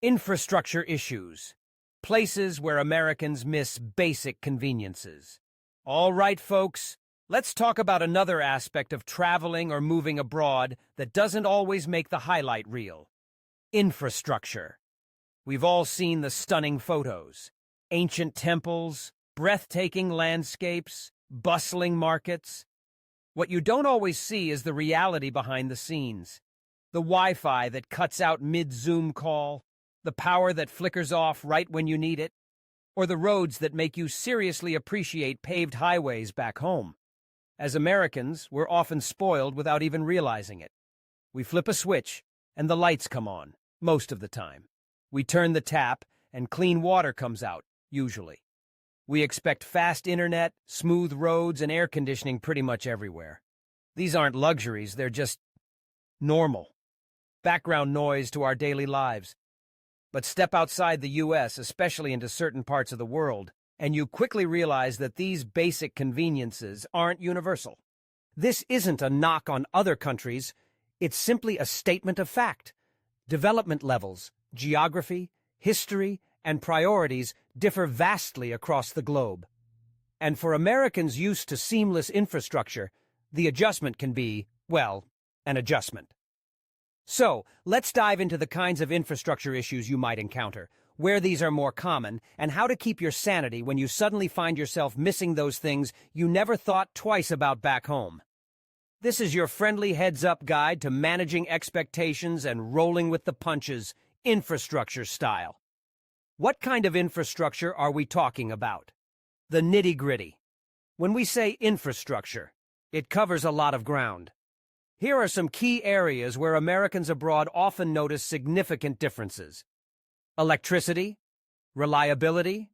Infrastructure issues. Places where Americans miss basic conveniences. All right, folks, let's talk about another aspect of traveling or moving abroad that doesn't always make the highlight reel. Infrastructure. We've all seen the stunning photos. Ancient temples, breathtaking landscapes, bustling markets. What you don't always see is the reality behind the scenes. The Wi-Fi that cuts out mid-Zoom call, the power that flickers off right when you need it, or the roads that make you seriously appreciate paved highways back home. As Americans, we're often spoiled without even realizing it. We flip a switch, and the lights come on, most of the time. We turn the tap, and clean water comes out, usually. We expect fast internet, smooth roads, and air conditioning pretty much everywhere. These aren't luxuries, they're just normal. Background noise to our daily lives. But step outside the U.S., especially into certain parts of the world, and you quickly realize that these basic conveniences aren't universal. This isn't a knock on other countries, it's simply a statement of fact. Development levels, geography, history, and priorities differ vastly across the globe. And for Americans used to seamless infrastructure, the adjustment can be, well, an adjustment. So, let's dive into the kinds of infrastructure issues you might encounter, where these are more common, and how to keep your sanity when you suddenly find yourself missing those things you never thought twice about back home. This is your friendly heads-up guide to managing expectations and rolling with the punches, infrastructure style. What kind of infrastructure are we talking about? The nitty-gritty. When we say infrastructure, it covers a lot of ground. Here are some key areas where Americans abroad often notice significant differences. Electricity, reliability.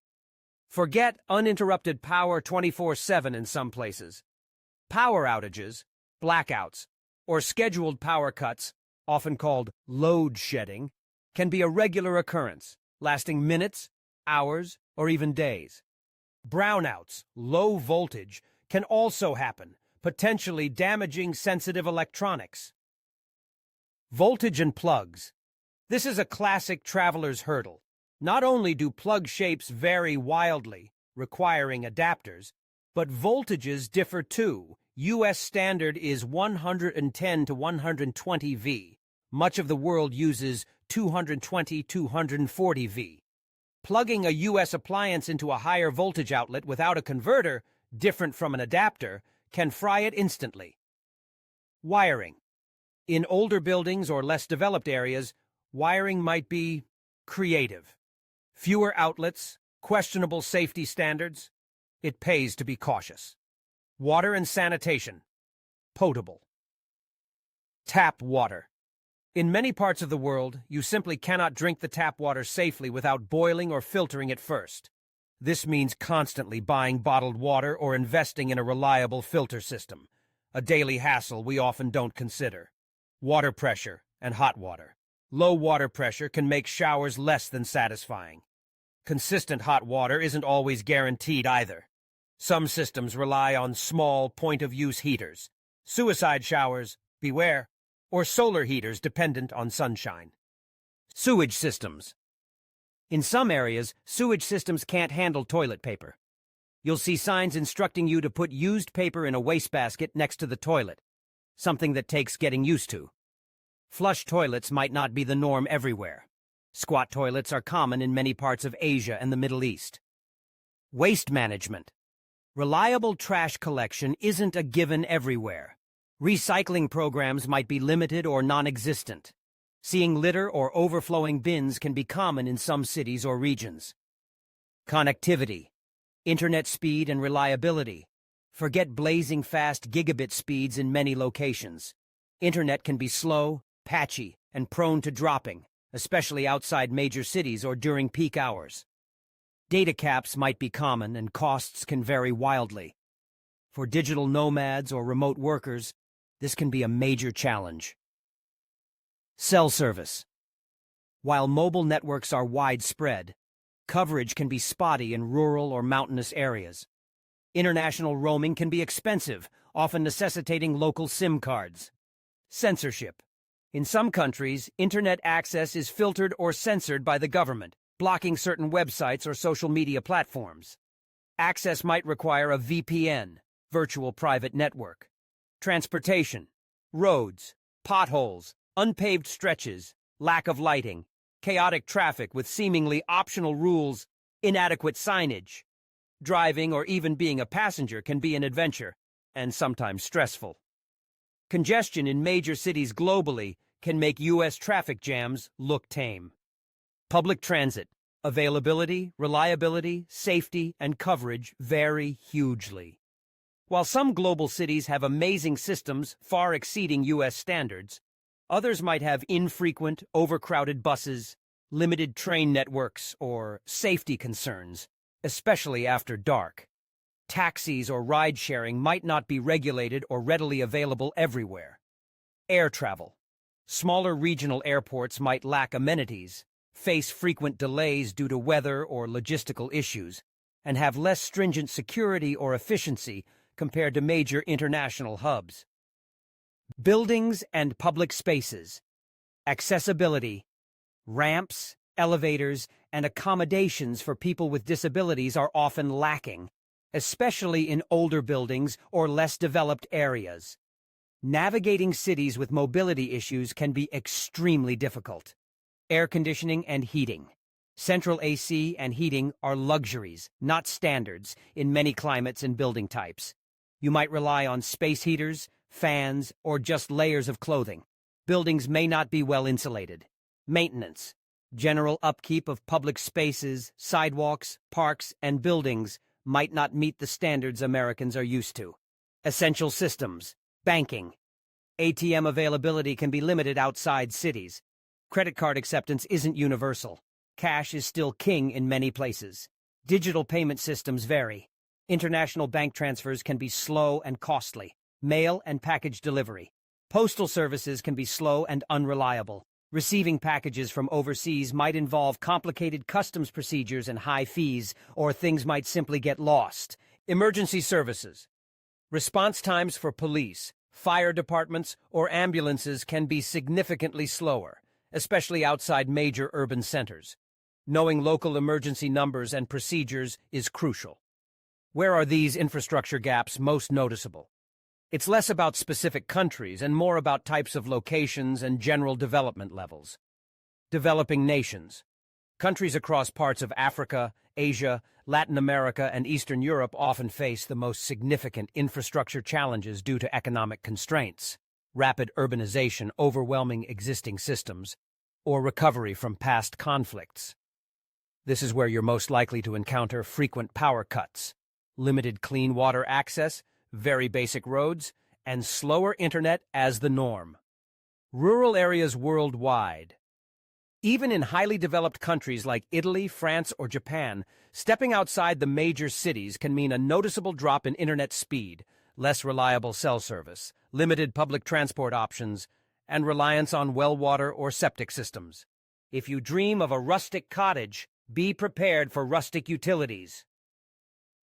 Forget uninterrupted power 24/7 in some places. Power outages, blackouts, or scheduled power cuts, often called load shedding, can be a regular occurrence, lasting minutes, hours, or even days. Brownouts, low voltage, can also happen, potentially damaging sensitive electronics. Voltage and plugs. This is a classic traveler's hurdle. Not only do plug shapes vary wildly, requiring adapters, but voltages differ too. U.S. standard is 110 to 120 V. Much of the world uses 220-240 V. Plugging a U.S. appliance into a higher voltage outlet without a converter, different from an adapter, can fry it instantly. Wiring. In older buildings or less developed areas, wiring might be creative. Fewer outlets, questionable safety standards. It pays to be cautious. Water and sanitation. Potable. Tap water. In many parts of the world, you simply cannot drink the tap water safely without boiling or filtering it first. This means constantly buying bottled water or investing in a reliable filter system, a daily hassle we often don't consider. Water pressure and hot water. Low water pressure can make showers less than satisfying. Consistent hot water isn't always guaranteed either. Some systems rely on small point-of-use heaters. Suicide showers, beware, or solar heaters dependent on sunshine. Sewage systems. In some areas, sewage systems can't handle toilet paper. You'll see signs instructing you to put used paper in a wastebasket next to the toilet, something that takes getting used to. Flush toilets might not be the norm everywhere. Squat toilets are common in many parts of Asia and the Middle East. Waste management. Reliable trash collection isn't a given everywhere. Recycling programs might be limited or non-existent. Seeing litter or overflowing bins can be common in some cities or regions. Connectivity. Internet speed and reliability. Forget blazing fast gigabit speeds in many locations. Internet can be slow, patchy, and prone to dropping, especially outside major cities or during peak hours. Data caps might be common and costs can vary wildly. For digital nomads or remote workers, this can be a major challenge. Cell service. While mobile networks are widespread, coverage can be spotty in rural or mountainous areas. International roaming can be expensive, often necessitating local SIM cards. Censorship. In some countries, internet access is filtered or censored by the government, blocking certain websites or social media platforms. Access might require a VPN, virtual private network. Transportation, roads, potholes, unpaved stretches, lack of lighting, chaotic traffic with seemingly optional rules, inadequate signage. Driving or even being a passenger can be an adventure, and sometimes stressful. Congestion in major cities globally can make U.S. traffic jams look tame. Public transit, availability, reliability, safety, and coverage vary hugely. While some global cities have amazing systems far exceeding U.S. standards, others might have infrequent, overcrowded buses, limited train networks, or safety concerns, especially after dark. Taxis or ride-sharing might not be regulated or readily available everywhere. Air travel. Smaller regional airports might lack amenities, face frequent delays due to weather or logistical issues, and have less stringent security or efficiency compared to major international hubs. Buildings and public spaces. Accessibility. Ramps, elevators, and accommodations for people with disabilities are often lacking, especially in older buildings or less developed areas. Navigating cities with mobility issues can be extremely difficult. Air conditioning and heating. Central AC and heating are luxuries, not standards, in many climates and building types. You might rely on space heaters, fans, or just layers of clothing. Buildings may not be well insulated. Maintenance. General upkeep of public spaces, sidewalks, parks, and buildings might not meet the standards Americans are used to. Essential systems. Banking. ATM availability can be limited outside cities. Credit card acceptance isn't universal. Cash is still king in many places. Digital payment systems vary. International bank transfers can be slow and costly. Mail and package delivery. Postal services can be slow and unreliable. Receiving packages from overseas might involve complicated customs procedures and high fees, or things might simply get lost. Emergency services. Response times for police, fire departments, or ambulances can be significantly slower, especially outside major urban centers. Knowing local emergency numbers and procedures is crucial. Where are these infrastructure gaps most noticeable? It's less about specific countries and more about types of locations and general development levels. Developing nations. Countries across parts of Africa, Asia, Latin America, and Eastern Europe often face the most significant infrastructure challenges due to economic constraints, rapid urbanization overwhelming existing systems, or recovery from past conflicts. This is where you're most likely to encounter frequent power cuts, limited clean water access, very basic roads, and slower internet as the norm. Rural areas worldwide. Even in highly developed countries like Italy, France, or Japan, stepping outside the major cities can mean a noticeable drop in internet speed, less reliable cell service, limited public transport options, and reliance on well water or septic systems. If you dream of a rustic cottage, be prepared for rustic utilities.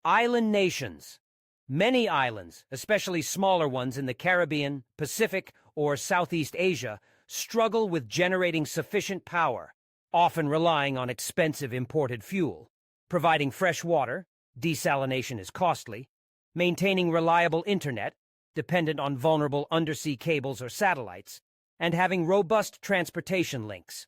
Island nations. Many islands, especially smaller ones in the Caribbean, Pacific, or Southeast Asia, struggle with generating sufficient power, often relying on expensive imported fuel. Providing fresh water, desalination is costly. Maintaining reliable internet, dependent on vulnerable undersea cables or satellites, and having robust transportation links.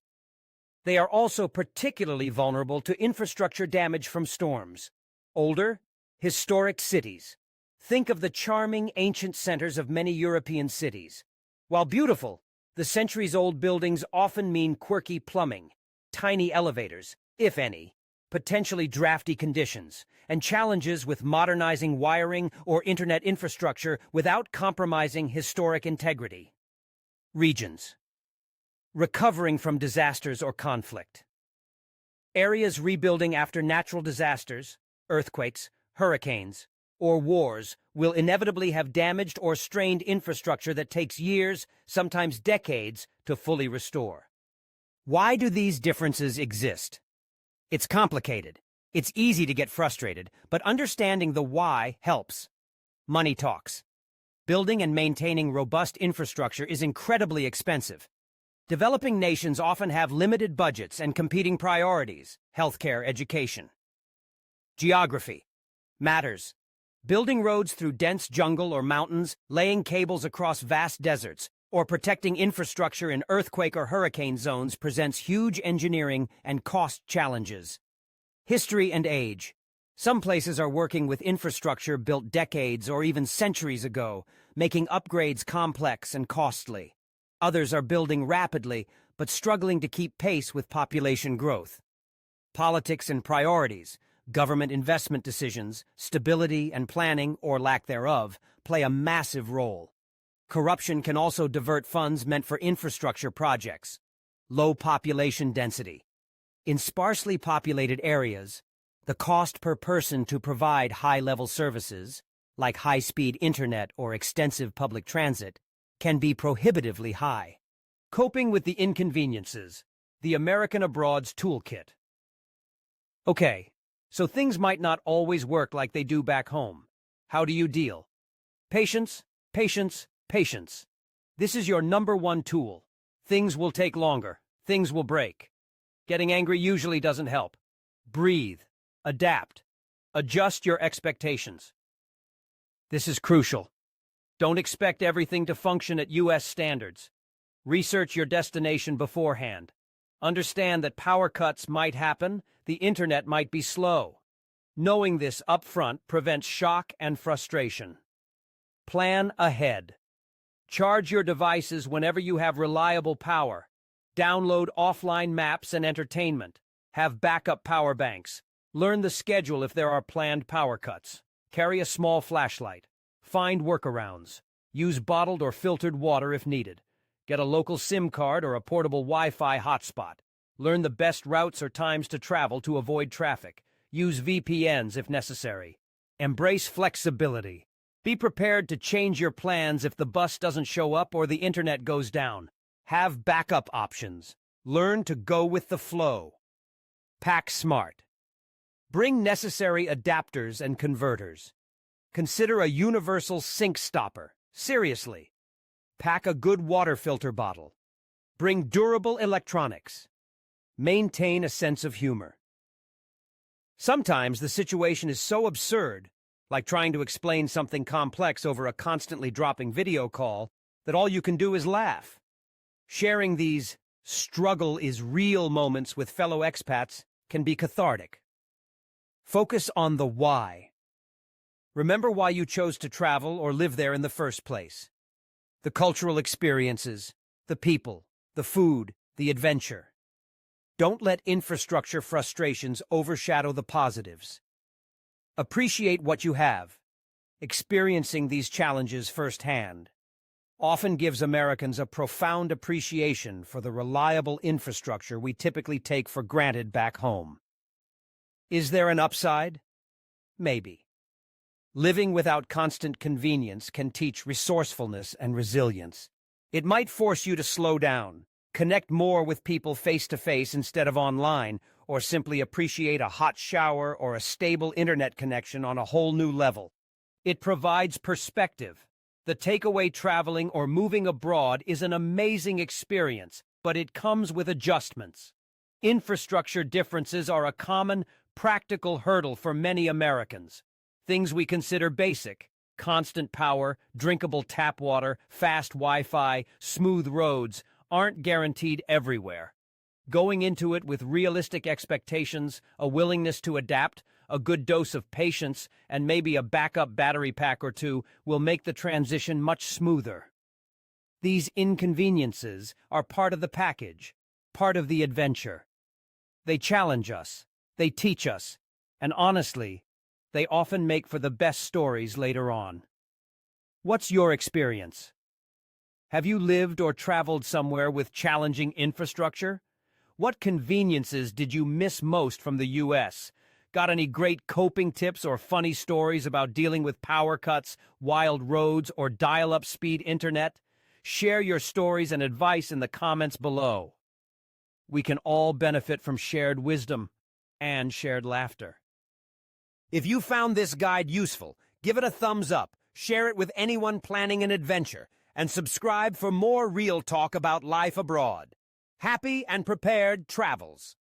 They are also particularly vulnerable to infrastructure damage from storms. Older, historic cities. Think of the charming ancient centers of many European cities. While beautiful, the centuries-old buildings often mean quirky plumbing, tiny elevators, if any, potentially drafty conditions, and challenges with modernizing wiring or internet infrastructure without compromising historic integrity. Regions. Recovering from disasters or conflict. Areas rebuilding after natural disasters, earthquakes, hurricanes, or wars will inevitably have damaged or strained infrastructure that takes years, sometimes decades, to fully restore. Why do these differences exist? It's complicated. It's easy to get frustrated, but understanding the why helps. Money talks. Building and maintaining robust infrastructure is incredibly expensive. Developing nations often have limited budgets and competing priorities, healthcare, education. Geography matters. Building roads through dense jungle or mountains, laying cables across vast deserts, or protecting infrastructure in earthquake or hurricane zones presents huge engineering and cost challenges. History and age. Some places are working with infrastructure built decades or even centuries ago, making upgrades complex and costly. Others are building rapidly, but struggling to keep pace with population growth. Politics and priorities, government investment decisions, stability and planning, or lack thereof, play a massive role. Corruption can also divert funds meant for infrastructure projects. Low population density. In sparsely populated areas, the cost per person to provide high-level services, like high-speed internet or extensive public transit, can be prohibitively high. Coping with the inconveniences, the American Abroad's Toolkit. Okay, so things might not always work like they do back home. How do you deal? Patience, patience, patience. This is your #1 tool. Things will take longer. Things will break. Getting angry usually doesn't help. Breathe. Adapt. Adjust your expectations. This is crucial. Don't expect everything to function at U.S. standards. Research your destination beforehand. Understand that power cuts might happen, the internet might be slow. Knowing this upfront prevents shock and frustration. Plan ahead. Charge your devices whenever you have reliable power. Download offline maps and entertainment. Have backup power banks. Learn the schedule if there are planned power cuts. Carry a small flashlight. Find workarounds. Use bottled or filtered water if needed. Get a local SIM card or a portable Wi-Fi hotspot. Learn the best routes or times to travel to avoid traffic. Use VPNs if necessary. Embrace flexibility. Be prepared to change your plans if the bus doesn't show up or the internet goes down. Have backup options. Learn to go with the flow. Pack smart. Bring necessary adapters and converters. Consider a universal sink stopper. Seriously. Pack a good water filter bottle. Bring durable electronics. Maintain a sense of humor. Sometimes the situation is so absurd, like trying to explain something complex over a constantly dropping video call, that all you can do is laugh. Sharing these struggle is real moments with fellow expats can be cathartic. Focus on the why. Remember why you chose to travel or live there in the first place. The cultural experiences, the people, the food, the adventure. Don't let infrastructure frustrations overshadow the positives. Appreciate what you have. Experiencing these challenges firsthand often gives Americans a profound appreciation for the reliable infrastructure we typically take for granted back home. Is there an upside? Maybe. Living without constant convenience can teach resourcefulness and resilience. It might force you to slow down, connect more with people face-to-face instead of online, or simply appreciate a hot shower or a stable internet connection on a whole new level. It provides perspective. The takeaway traveling or moving abroad is an amazing experience, but it comes with adjustments. Infrastructure differences are a common, practical hurdle for many Americans. Things we consider basic: constant power, drinkable tap water, fast Wi-Fi, smooth roads, aren't guaranteed everywhere. Going into it with realistic expectations, a willingness to adapt, a good dose of patience, and maybe a backup battery pack or two will make the transition much smoother. These inconveniences are part of the package, part of the adventure. They challenge us, they teach us, and honestly, they often make for the best stories later on. What's your experience? Have you lived or traveled somewhere with challenging infrastructure? What conveniences did you miss most from the U.S.? Got any great coping tips or funny stories about dealing with power cuts, wild roads, or dial-up speed internet? Share your stories and advice in the comments below. We can all benefit from shared wisdom and shared laughter. If you found this guide useful, give it a thumbs up, share it with anyone planning an adventure, and subscribe for more real talk about life abroad. Happy and prepared travels.